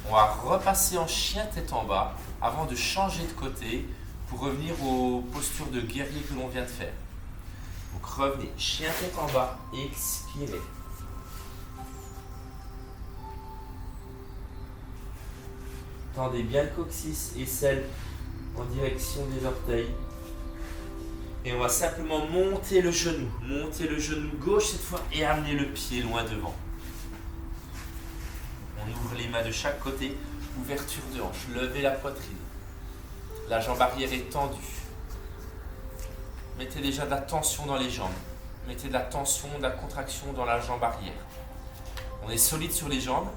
On va repasser en chien tête en bas avant de changer de côté pour revenir aux postures de guerrier que l'on vient de faire. Donc revenez, chien tête en bas, expirez. Tendez bien le coccyx et selle en direction des orteils. Et on va simplement monter le genou gauche cette fois et amener le pied loin devant. On ouvre les mains de chaque côté, ouverture de hanche, levez la poitrine. La jambe arrière est tendue. Mettez déjà de la tension dans les jambes. Mettez de la tension, de la contraction dans la jambe arrière. On est solide sur les jambes.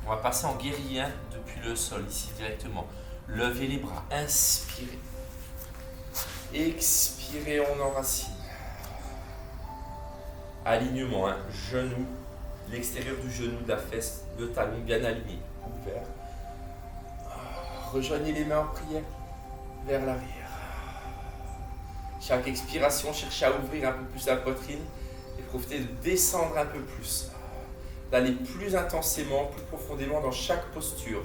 On va passer en guerrier 1 depuis le sol, ici directement. Levez les bras, inspirez. Expirez, on enracine. Alignement, genou, l'extérieur du genou, de la fesse, le talon bien aligné, ouvert. Rejoignez les mains en prière vers l'arrière. Chaque expiration, cherchez à ouvrir un peu plus la poitrine et profitez de descendre un peu plus. D'aller plus intensément, plus profondément dans chaque posture.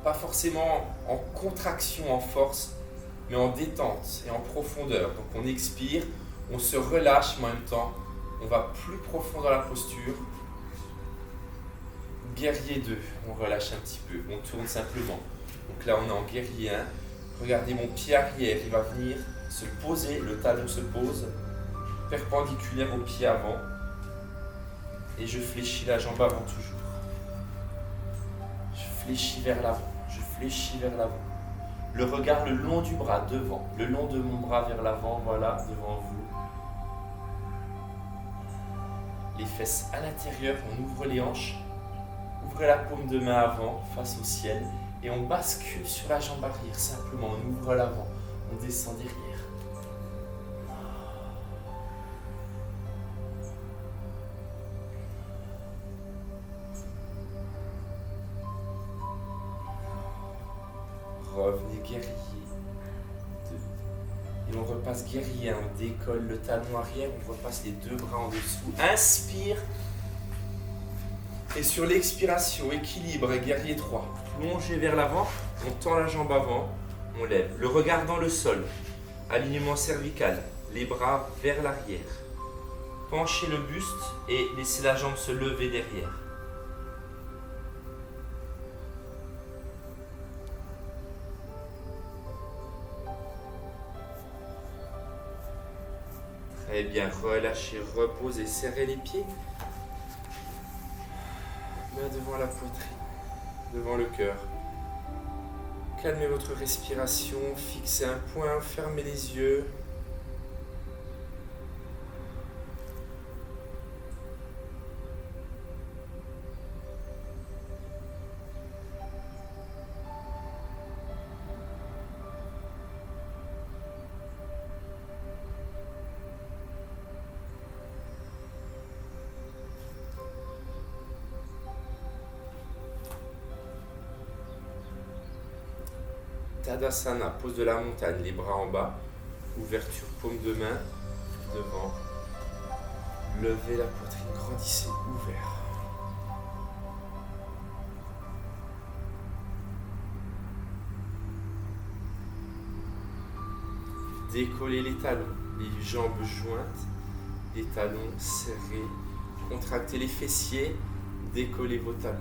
Pas forcément en contraction, en force, mais en détente et en profondeur. Donc on expire, on se relâche, mais en même temps, on va plus profond dans la posture. Guerrier 2, on relâche un petit peu, on tourne simplement. Donc là, on est en guerrier 1. Regardez mon pied arrière, il va venir se poser, le talon se pose, perpendiculaire au pied avant. Et je fléchis la jambe avant toujours. Je fléchis vers l'avant, je fléchis vers l'avant. Le regard le long du bras, devant. Le long de mon bras vers l'avant, voilà, devant vous. Les fesses à l'intérieur, on ouvre les hanches. Ouvrez la paume de main avant, face au ciel. Et on bascule sur la jambe arrière, simplement. On ouvre l'avant, on descend derrière. Revenez guerrier 2. Et on repasse guerrier 1. On décolle le talon arrière, on repasse les deux bras en dessous. Inspire. Et sur l'expiration, équilibre, guerrier 3. Plongez vers l'avant, on tend la jambe avant, on lève. Le regard dans le sol. Alignement cervical, les bras vers l'arrière. Penchez le buste et laissez la jambe se lever derrière. Très bien, relâchez, reposez, serrez les pieds. Main devant la poitrine, devant le cœur. Calmez votre respiration, fixez un point, fermez les yeux. Tadasana, pose de la montagne, les bras en bas, ouverture paume de main, devant, levez la poitrine, grandissez, ouvert. Décollez les talons, les jambes jointes, les talons serrés, contractez les fessiers, décollez vos talons.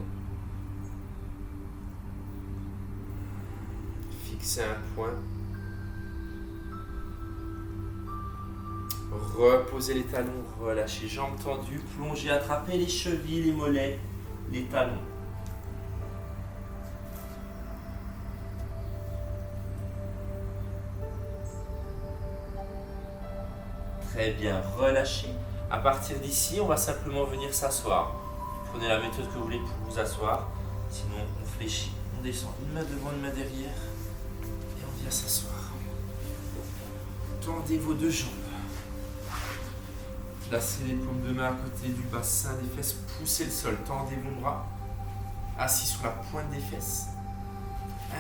Fixez un point. Reposez les talons, relâchez, jambes tendues, plongez, attrapez les chevilles, les mollets, les talons. Très bien, relâchez. À partir d'ici, on va simplement venir s'asseoir. Prenez la méthode que vous voulez pour vous asseoir. Sinon, on fléchit, on descend. Une main devant, une main derrière. Viens s'asseoir. Tendez vos deux jambes. Placez les paumes de main à côté du bassin des fesses. Poussez le sol. Tendez vos bras. Assis sur la pointe des fesses.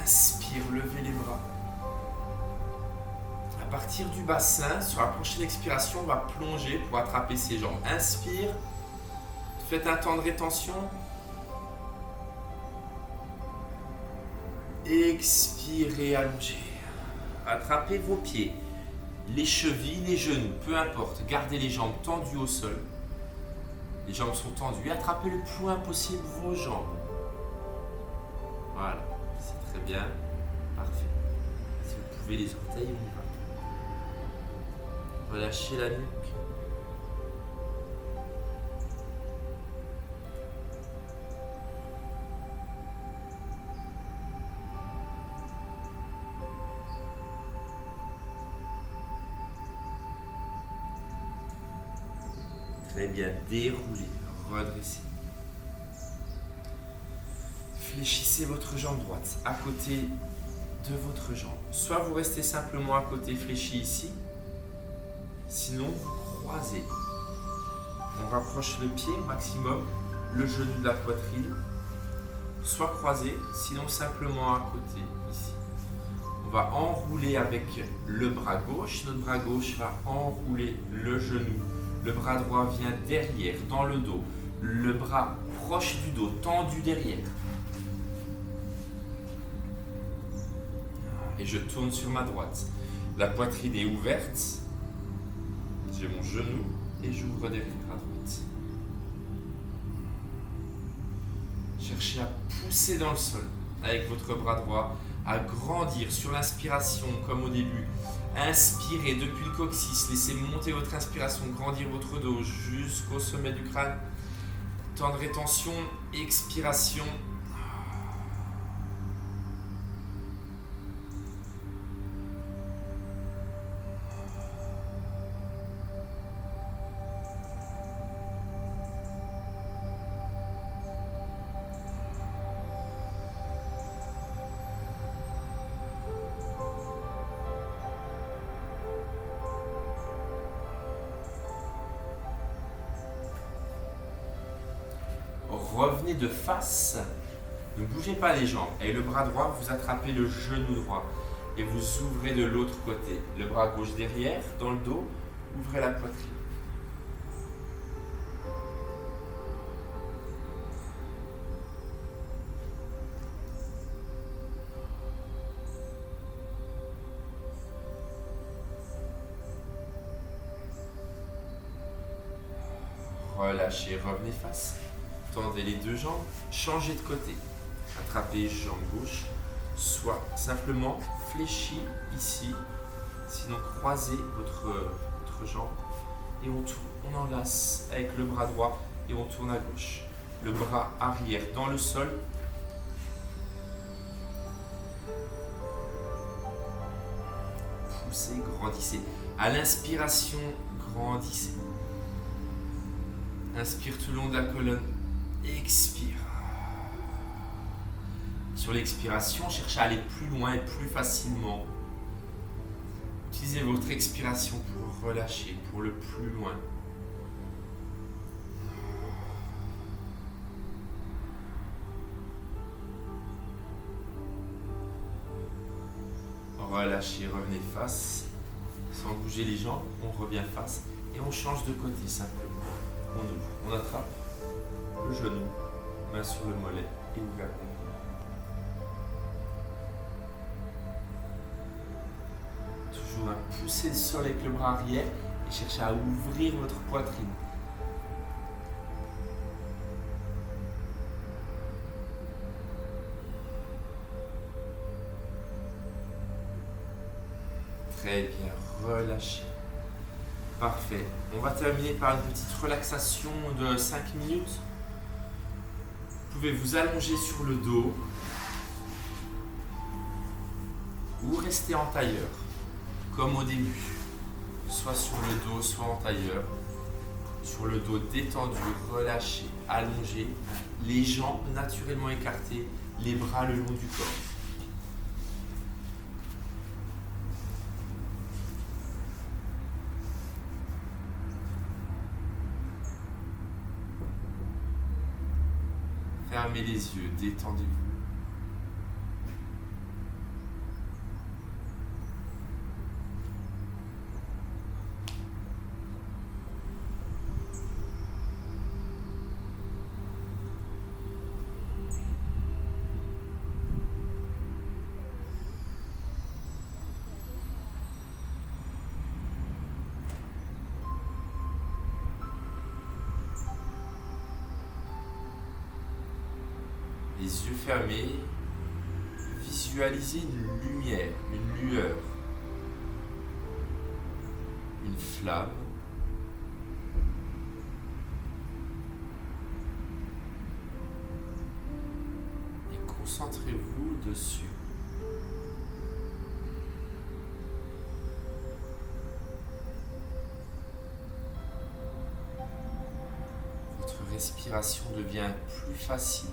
Inspire, levez les bras. partir du bassin, sur la prochaine expiration, on va plonger pour attraper ses jambes. Inspire, faites un temps de rétention. Expirez, allongez. Attrapez vos pieds, les chevilles, les genoux, peu importe. Gardez les jambes tendues au sol. Les jambes sont tendues. Attrapez le plus loin possible vos jambes. Voilà, c'est très bien. Parfait. Si vous pouvez, les orteils, on y va. Relâchez la nuque. Très bien, déroulez, redressez. Fléchissez votre jambe droite à côté de votre jambe. Soit vous restez simplement à côté fléchi ici, sinon vous croisez. On rapproche le pied au maximum, le genou de la poitrine. Soit croisé, sinon simplement à côté ici. On va enrouler avec le bras gauche. Notre bras gauche va enrouler le genou. Le bras droit vient derrière, dans le dos. Le bras proche du dos, tendu derrière. Et je tourne sur ma droite. La poitrine est ouverte. J'ai mon genou et j'ouvre derrière à droite. Cherchez à pousser dans le sol avec votre bras droit, à grandir sur l'inspiration comme au début. Inspirez depuis le coccyx, laissez monter votre inspiration, grandir votre dos jusqu'au sommet du crâne. Temps de rétention, expiration. Revenez de face, ne bougez pas les jambes. Et le bras droit, vous attrapez le genou droit et vous ouvrez de l'autre côté. Le bras gauche derrière, dans le dos, ouvrez la poitrine. Relâchez, revenez face. Tendez les deux jambes, changez de côté. Attrapez jambe gauche, soit simplement fléchi ici, sinon croisez votre jambe et on tourne. On enlace avec le bras droit et on tourne à gauche. Le bras arrière dans le sol. Poussez, grandissez. À l'inspiration, grandissez. Inspire tout le long de la colonne. Expire. Sur l'expiration, cherchez à aller plus loin et plus facilement. Utilisez votre expiration pour relâcher, pour le plus loin. Relâchez, revenez face. Sans bouger les jambes, on revient face et on change de côté simplement. On ouvre, on attrape le genou, main sur le mollet et ouvert. Toujours à pousser le sol avec le bras arrière et cherchez à ouvrir votre poitrine. Très bien, relâchez. Parfait. On va terminer par une petite relaxation de 5 minutes. Vous pouvez vous allonger sur le dos ou rester en tailleur, comme au début. Soit sur le dos, soit en tailleur. Sur le dos détendu, relâché, allongé. Les jambes naturellement écartées, les bras le long du corps. Fermez les yeux, détendez-vous. Les yeux fermés, visualisez une lumière, une lueur, une flamme. Et concentrez-vous dessus. Votre respiration devient plus facile.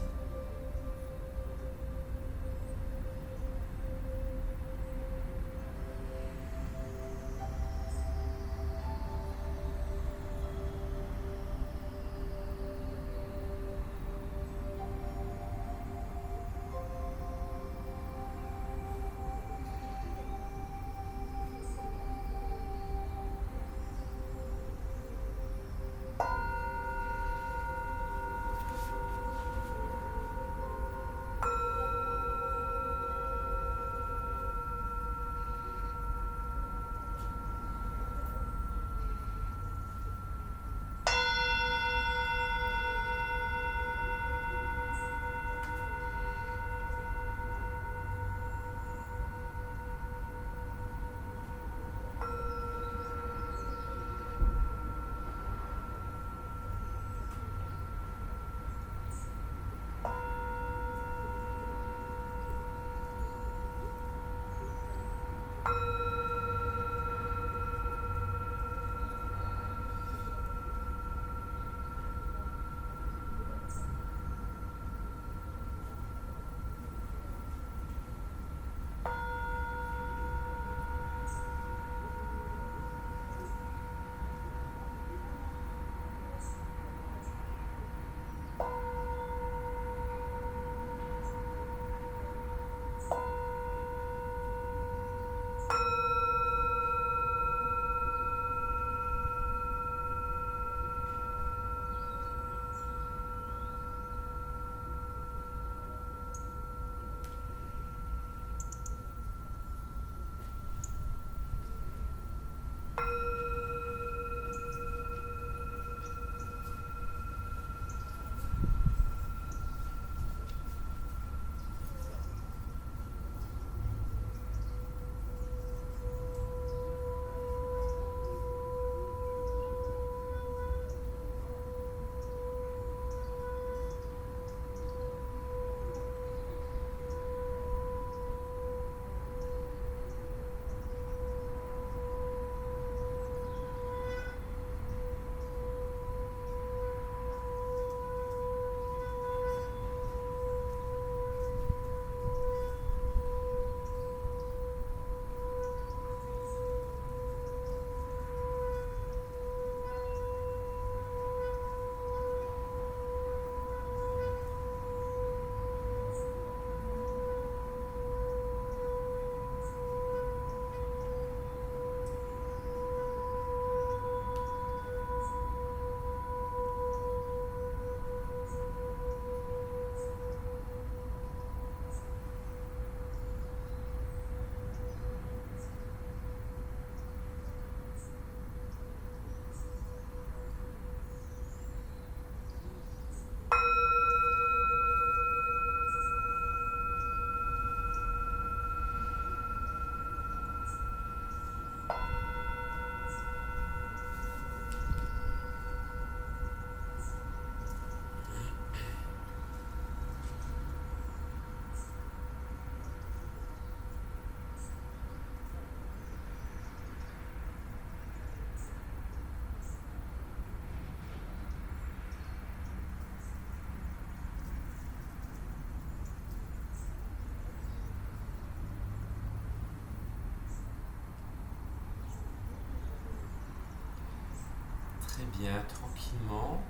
Très bien, tranquillement.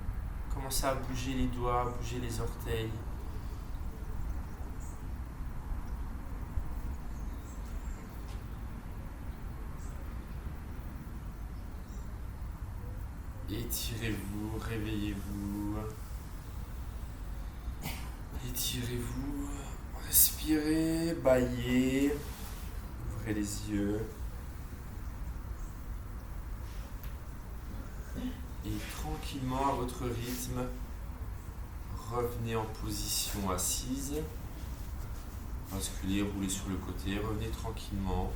Commencez à bouger les doigts, bouger les orteils. Étirez-vous, réveillez-vous. Étirez-vous, respirez, bâillez, ouvrez les yeux. Et tranquillement, à votre rythme, Revenez en position assise. Basculez, roulez sur le côté, revenez tranquillement.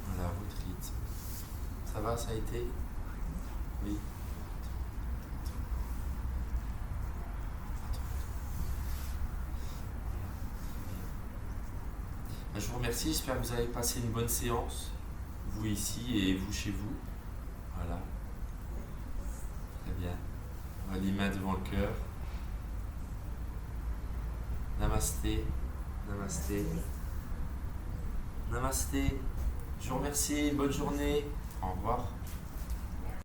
Voilà, votre rythme. Ça va, ça a été? Oui. Je vous remercie, j'espère que vous avez passé une bonne séance, vous ici et vous chez vous. Voilà. Très bien. On va les mains devant le cœur. Namasté. Namasté. Namasté. Je vous remercie, bonne journée. Au revoir.